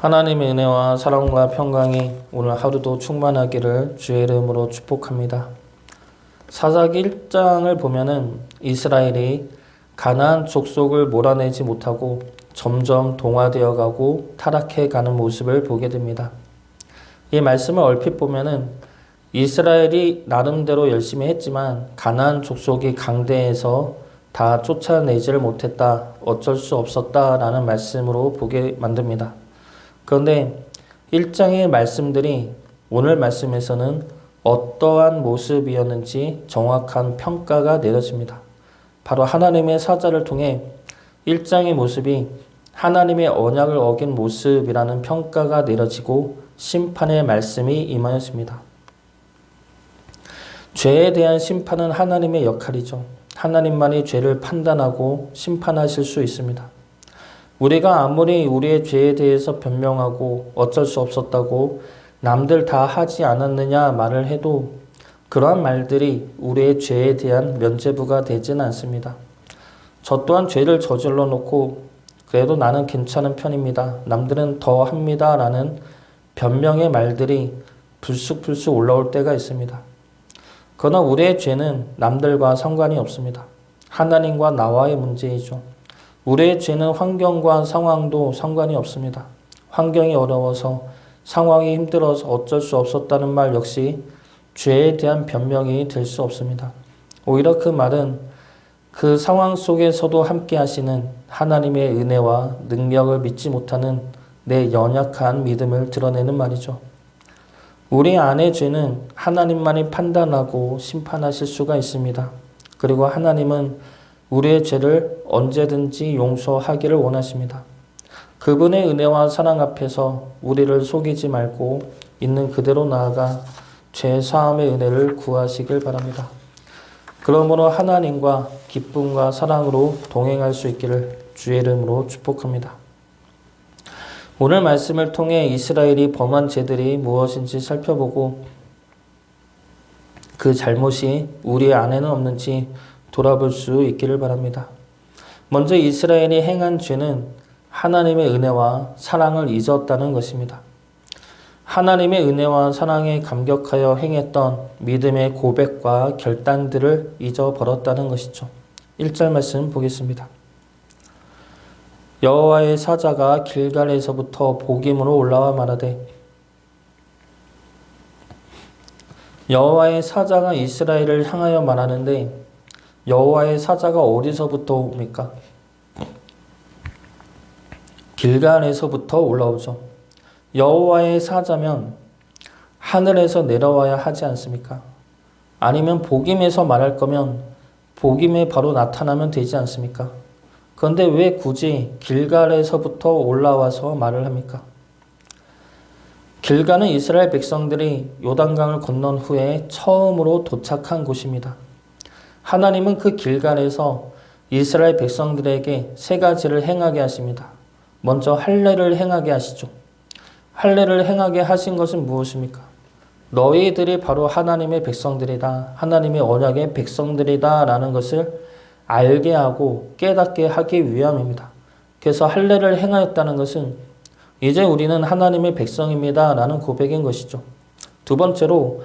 하나님의 은혜와 사랑과 평강이 오늘 하루도 충만하기를 주의 이름으로 축복합니다. 사사기 1장을 보면은 이스라엘이 가나안 족속을 몰아내지 못하고 점점 동화되어 가고 타락해 가는 모습을 보게 됩니다. 이 말씀을 얼핏 보면은 이스라엘이 나름대로 열심히 했지만 가나안 족속이 강대해서 다 쫓아내지를 못했다, 어쩔 수 없었다라는 말씀으로 보게 만듭니다. 그런데 1장의 말씀들이 오늘 말씀에서는 어떠한 모습이었는지 정확한 평가가 내려집니다. 바로 하나님의 사자를 통해 1장의 모습이 하나님의 언약을 어긴 모습이라는 평가가 내려지고 심판의 말씀이 임하였습니다. 죄에 대한 심판은 하나님의 역할이죠. 하나님만이 죄를 판단하고 심판하실 수 있습니다. 우리가 아무리 우리의 죄에 대해서 변명하고 어쩔 수 없었다고 남들 다 하지 않았느냐 말을 해도 그러한 말들이 우리의 죄에 대한 면죄부가 되지는 않습니다. 저 또한 죄를 저질러 놓고 그래도 나는 괜찮은 편입니다. 남들은 더 합니다. 라는 변명의 말들이 불쑥불쑥 올라올 때가 있습니다. 그러나 우리의 죄는 남들과 상관이 없습니다. 하나님과 나와의 문제이죠. 우리의 죄는 환경과 상황도 상관이 없습니다. 환경이 어려워서 상황이 힘들어서 어쩔 수 없었다는 말 역시 죄에 대한 변명이 될 수 없습니다. 오히려 그 말은 그 상황 속에서도 함께 하시는 하나님의 은혜와 능력을 믿지 못하는 내 연약한 믿음을 드러내는 말이죠. 우리 안의 죄는 하나님만이 판단하고 심판하실 수가 있습니다. 그리고 하나님은 우리의 죄를 언제든지 용서하기를 원하십니다. 그분의 은혜와 사랑 앞에서 우리를 속이지 말고 있는 그대로 나아가 죄 사함의 은혜를 구하시길 바랍니다. 그러므로 하나님과 기쁨과 사랑으로 동행할 수 있기를 주의 이름으로 축복합니다. 오늘 말씀을 통해 이스라엘이 범한 죄들이 무엇인지 살펴보고 그 잘못이 우리 안에는 없는지 돌아볼 수 있기를 바랍니다. 먼저 이스라엘이 행한 죄는 하나님의 은혜와 사랑을 잊었다는 것입니다. 하나님의 은혜와 사랑에 감격하여 행했던 믿음의 고백과 결단들을 잊어버렸다는 것이죠. 1절 말씀 보겠습니다. 여호와의 사자가 길갈에서부터 복임으로 올라와 말하되 여호와의 사자가 이스라엘을 향하여 말하는데 여호와의 사자가 어디서부터 옵니까? 길갈에서부터 올라오죠. 여호와의 사자면 하늘에서 내려와야 하지 않습니까? 아니면 복임에서 말할 거면 복임에 바로 나타나면 되지 않습니까? 그런데 왜 굳이 길갈에서부터 올라와서 말을 합니까? 길갈은 이스라엘 백성들이 요단강을 건넌 후에 처음으로 도착한 곳입니다. 하나님은 그 길갈에서 이스라엘 백성들에게 세 가지를 행하게 하십니다. 먼저 할례를 행하게 하시죠. 할례를 행하게 하신 것은 무엇입니까? 너희들이 바로 하나님의 백성들이다. 하나님의 언약의 백성들이다. 라는 것을 알게 하고 깨닫게 하기 위함입니다. 그래서 할례를 행하였다는 것은 이제 우리는 하나님의 백성입니다. 라는 고백인 것이죠. 두 번째로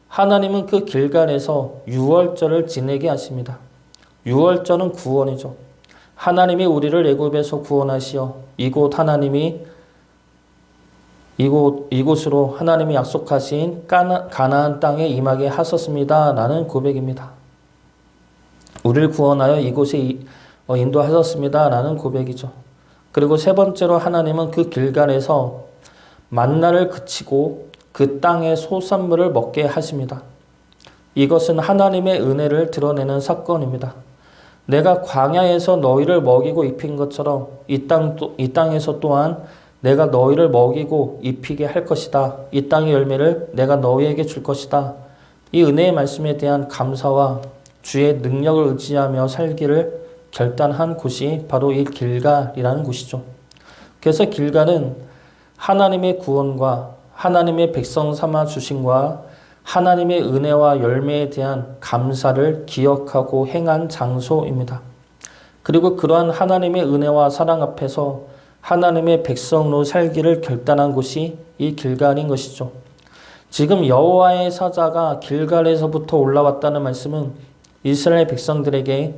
하나님은 그 길갈에서 유월절을 지내게 하십니다. 유월절은 구원이죠. 하나님이 우리를 애굽에서 구원하시어 이곳으로 하나님이 약속하신 가나안 땅에 임하게 하셨습니다. 라는 고백입니다. 우리를 구원하여 이곳에 인도하셨습니다. 라는 고백이죠. 그리고 세 번째로 하나님은 그 길갈에서 만나를 그치고 그 땅의 소산물을 먹게 하십니다. 이것은 하나님의 은혜를 드러내는 사건입니다. 내가 광야에서 너희를 먹이고 입힌 것처럼 이 땅에서 또한 내가 너희를 먹이고 입히게 할 것이다. 이 땅의 열매를 내가 너희에게 줄 것이다. 이 은혜의 말씀에 대한 감사와 주의 능력을 의지하며 살기를 결단한 곳이 바로 이 길갈이라는 곳이죠. 그래서 길갈은 하나님의 구원과 하나님의 백성 삼아 주심과 하나님의 은혜와 열매에 대한 감사를 기억하고 행한 장소입니다. 그리고 그러한 하나님의 은혜와 사랑 앞에서 하나님의 백성으로 살기를 결단한 곳이 이 길갈인 것이죠. 지금 여호와의 사자가 길갈에서부터 올라왔다는 말씀은 이스라엘 백성들에게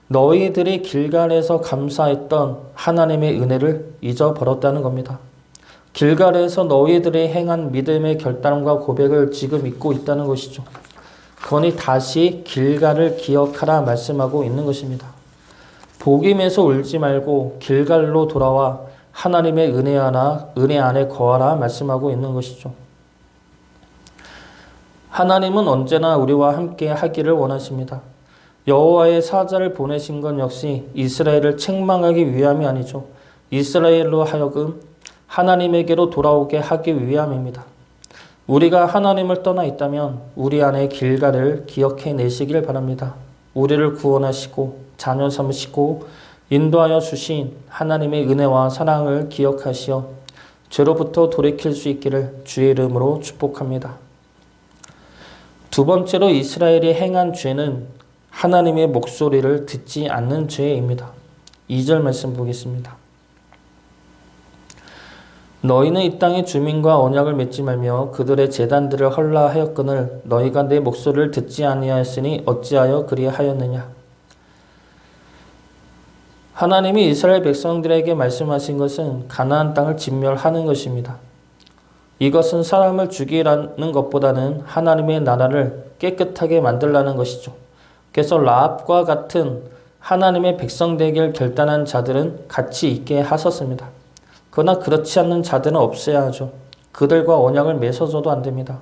너희들이 길갈에서 감사했던 하나님의 은혜를 잊어버렸다는 겁니다. 길갈에서 너희들이 행한 믿음의 결단과 고백을 지금 잊고 있다는 것이죠. 그러니 다시 길갈을 기억하라 말씀하고 있는 것입니다. 복임에서 울지 말고 길갈로 돌아와 하나님의 은혜 안에 거하라 말씀하고 있는 것이죠. 하나님은 언제나 우리와 함께 하기를 원하십니다. 여호와의 사자를 보내신 건 역시 이스라엘을 책망하기 위함이 아니죠. 이스라엘로 하여금 하나님에게로 돌아오게 하기 위함입니다. 우리가 하나님을 떠나 있다면 우리 안에 길갈을 기억해 내시길 바랍니다. 우리를 구원하시고 자녀 삼으시고 인도하여 주신 하나님의 은혜와 사랑을 기억하시어 죄로부터 돌이킬 수 있기를 주의 이름으로 축복합니다. 두 번째로 이스라엘이 행한 죄는 하나님의 목소리를 듣지 않는 죄입니다. 2절 말씀 보겠습니다. 너희는 이 땅의 주민과 언약을 맺지 말며 그들의 제단들을 헐라하였거늘 너희가 내 목소리를 듣지 아니하였으니 어찌하여 그리하였느냐. 하나님이 이스라엘 백성들에게 말씀하신 것은 가나안 땅을 진멸하는 것입니다. 이것은 사람을 죽이라는 것보다는 하나님의 나라를 깨끗하게 만들라는 것이죠. 그래서 라합과 같은 하나님의 백성 되기를 결단한 자들은 같이 있게 하셨습니다. 그러나 그렇지 않는 자들은 없애야 하죠. 그들과 언약을 맺어줘도 안 됩니다.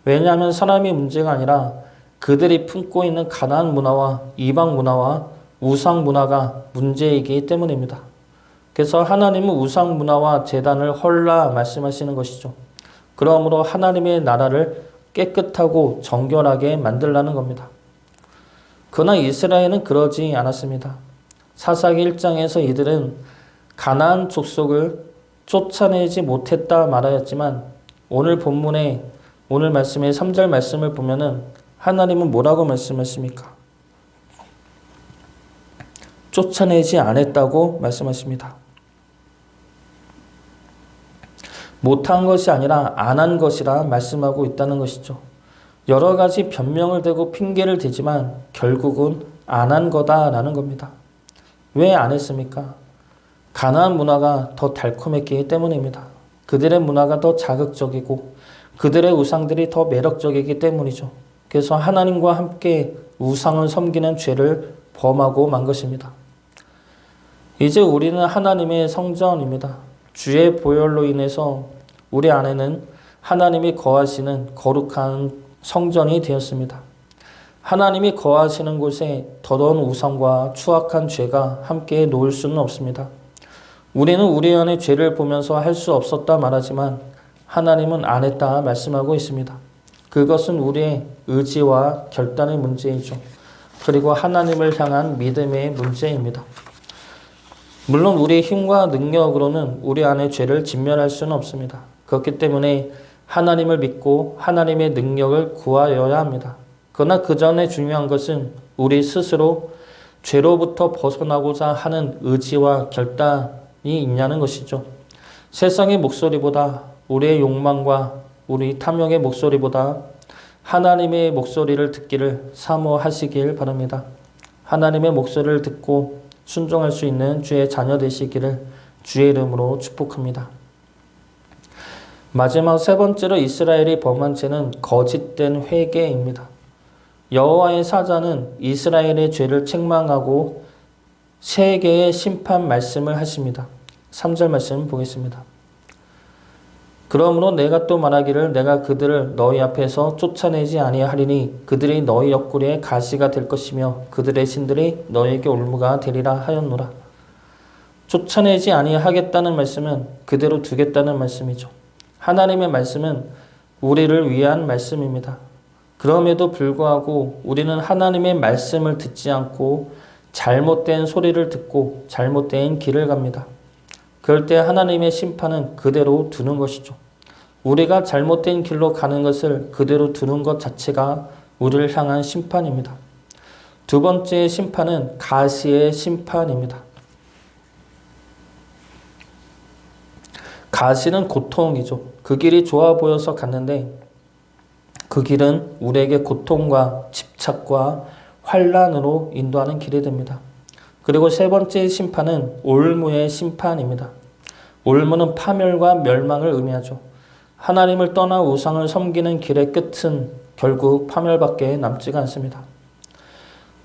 왜냐하면 사람이 문제가 아니라 그들이 품고 있는 가나안 문화와 이방 문화와 우상 문화가 문제이기 때문입니다. 그래서 하나님은 우상 문화와 제단을 헐라 말씀하시는 것이죠. 그러므로 하나님의 나라를 깨끗하고 정결하게 만들라는 겁니다. 그러나 이스라엘은 그러지 않았습니다. 사사기 1장에서 이들은 가나안 족속을 쫓아내지 못했다 말하였지만 오늘 본문의 오늘 말씀의 3절 말씀을 보면은 하나님은 뭐라고 말씀하십니까? 쫓아내지 않았다고 말씀하십니다. 못한 것이 아니라 안 한 것이라 말씀하고 있다는 것이죠. 여러 가지 변명을 대고 핑계를 대지만 결국은 안 한 거다라는 겁니다. 왜 안 했습니까? 가나안 문화가 더 달콤했기 때문입니다. 그들의 문화가 더 자극적이고 그들의 우상들이 더 매력적이기 때문이죠. 그래서 하나님과 함께 우상을 섬기는 죄를 범하고 만 것입니다. 이제 우리는 하나님의 성전입니다. 주의 보혈로 인해서 우리 안에는 하나님이 거하시는 거룩한 성전이 되었습니다. 하나님이 거하시는 곳에 더러운 우상과 추악한 죄가 함께 놓을 수는 없습니다. 우리는 우리 안에 죄를 보면서 할 수 없었다 말하지만 하나님은 안 했다 말씀하고 있습니다. 그것은 우리의 의지와 결단의 문제이죠. 그리고 하나님을 향한 믿음의 문제입니다. 물론 우리의 힘과 능력으로는 우리 안의 죄를 진멸할 수는 없습니다. 그렇기 때문에 하나님을 믿고 하나님의 능력을 구하여야 합니다. 그러나 그 전에 중요한 것은 우리 스스로 죄로부터 벗어나고자 하는 의지와 결단이 있냐는 것이죠. 세상의 목소리보다 우리의 욕망과 우리 탐욕의 목소리보다 하나님의 목소리를 듣기를 사모하시길 바랍니다. 하나님의 목소리를 듣고 순종할 수 있는 주의 자녀 되시기를 주의 이름으로 축복합니다. 마지막 세 번째로 이스라엘이 범한 죄는 거짓된 회개입니다. 여호와의 사자는 이스라엘의 죄를 책망하고 세 개의 심판 말씀을 하십니다. 3절 말씀 보겠습니다. 그러므로 내가 또 말하기를 내가 그들을 너희 앞에서 쫓아내지 아니하리니 그들이 너희 옆구리에 가시가 될 것이며 그들의 신들이 너희에게 올무가 되리라 하였노라. 쫓아내지 아니하겠다는 말씀은 그대로 두겠다는 말씀이죠. 하나님의 말씀은 우리를 위한 말씀입니다. 그럼에도 불구하고 우리는 하나님의 말씀을 듣지 않고 잘못된 소리를 듣고 잘못된 길을 갑니다. 그럴 때 하나님의 심판은 그대로 두는 것이죠. 우리가 잘못된 길로 가는 것을 그대로 두는 것 자체가 우리를 향한 심판입니다. 두 번째 심판은 가시의 심판입니다. 가시는 고통이죠. 그 길이 좋아 보여서 갔는데 그 길은 우리에게 고통과 집착과 환란으로 인도하는 길이 됩니다. 그리고 세 번째 심판은 올무의 심판입니다. 올무는 파멸과 멸망을 의미하죠. 하나님을 떠나 우상을 섬기는 길의 끝은 결국 파멸밖에 남지가 않습니다.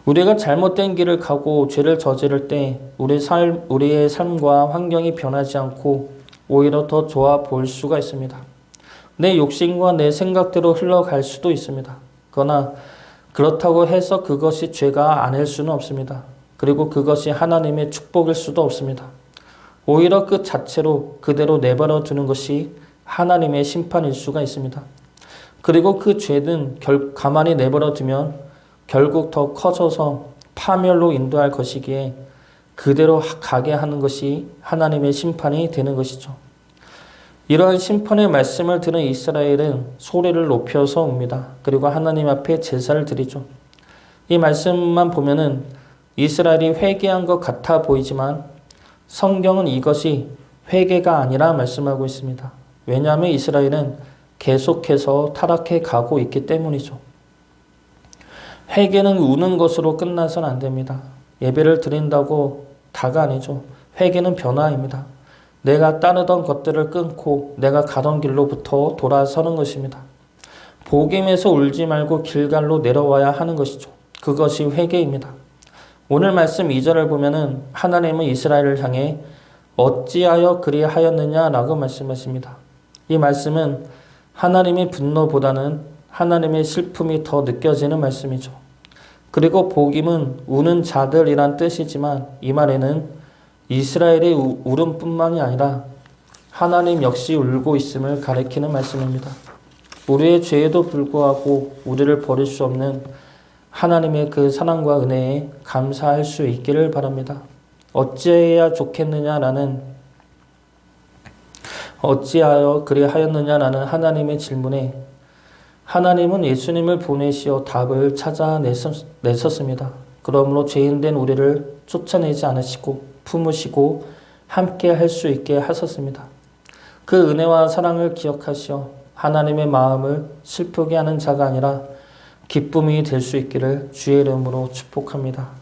우리가 잘못된 길을 가고 죄를 저지를 때 우리의 삶과 환경이 변하지 않고 오히려 더 좋아 보일 수가 있습니다. 내 욕심과 내 생각대로 흘러갈 수도 있습니다. 그러나 그렇다고 해서 그것이 죄가 아닐 수는 없습니다. 그리고 그것이 하나님의 축복일 수도 없습니다. 오히려 그 자체로 그대로 내버려 두는 것이 하나님의 심판일 수가 있습니다. 그리고 그 죄는 가만히 내버려 두면 결국 더 커져서 파멸로 인도할 것이기에 그대로 가게 하는 것이 하나님의 심판이 되는 것이죠. 이러한 심판의 말씀을 들은 이스라엘은 소리를 높여서 웁니다. 그리고 하나님 앞에 제사를 드리죠. 이 말씀만 보면은 이스라엘이 회개한 것 같아 보이지만 성경은 이것이 회개가 아니라 말씀하고 있습니다. 왜냐하면 이스라엘은 계속해서 타락해 가고 있기 때문이죠. 회개는 우는 것으로 끝나서는 안 됩니다. 예배를 드린다고 다가 아니죠. 회개는 변화입니다. 내가 따르던 것들을 끊고 내가 가던 길로부터 돌아서는 것입니다. 복임에서 울지 말고 길갈로 내려와야 하는 것이죠. 그것이 회개입니다. 오늘 말씀 2절을 보면은 하나님은 이스라엘을 향해 어찌하여 그리하였느냐라고 말씀하십니다. 이 말씀은 하나님의 분노보다는 하나님의 슬픔이 더 느껴지는 말씀이죠. 그리고 복임은 우는 자들이란 뜻이지만 이 말에는 이스라엘의 울음뿐만이 아니라 하나님 역시 울고 있음을 가리키는 말씀입니다. 우리의 죄에도 불구하고 우리를 버릴 수 없는 하나님의 그 사랑과 은혜에 감사할 수 있기를 바랍니다. 어찌해야 좋겠느냐라는 어찌하여 그리하였느냐라는 하나님의 질문에 하나님은 예수님을 보내시어 답을 찾아내셨습니다. 그러므로 죄인된 우리를 쫓아내지 않으시고 품으시고 함께 할 수 있게 하셨습니다. 그 은혜와 사랑을 기억하시어 하나님의 마음을 슬프게 하는 자가 아니라 기쁨이 될 수 있기를 주의 이름으로 축복합니다.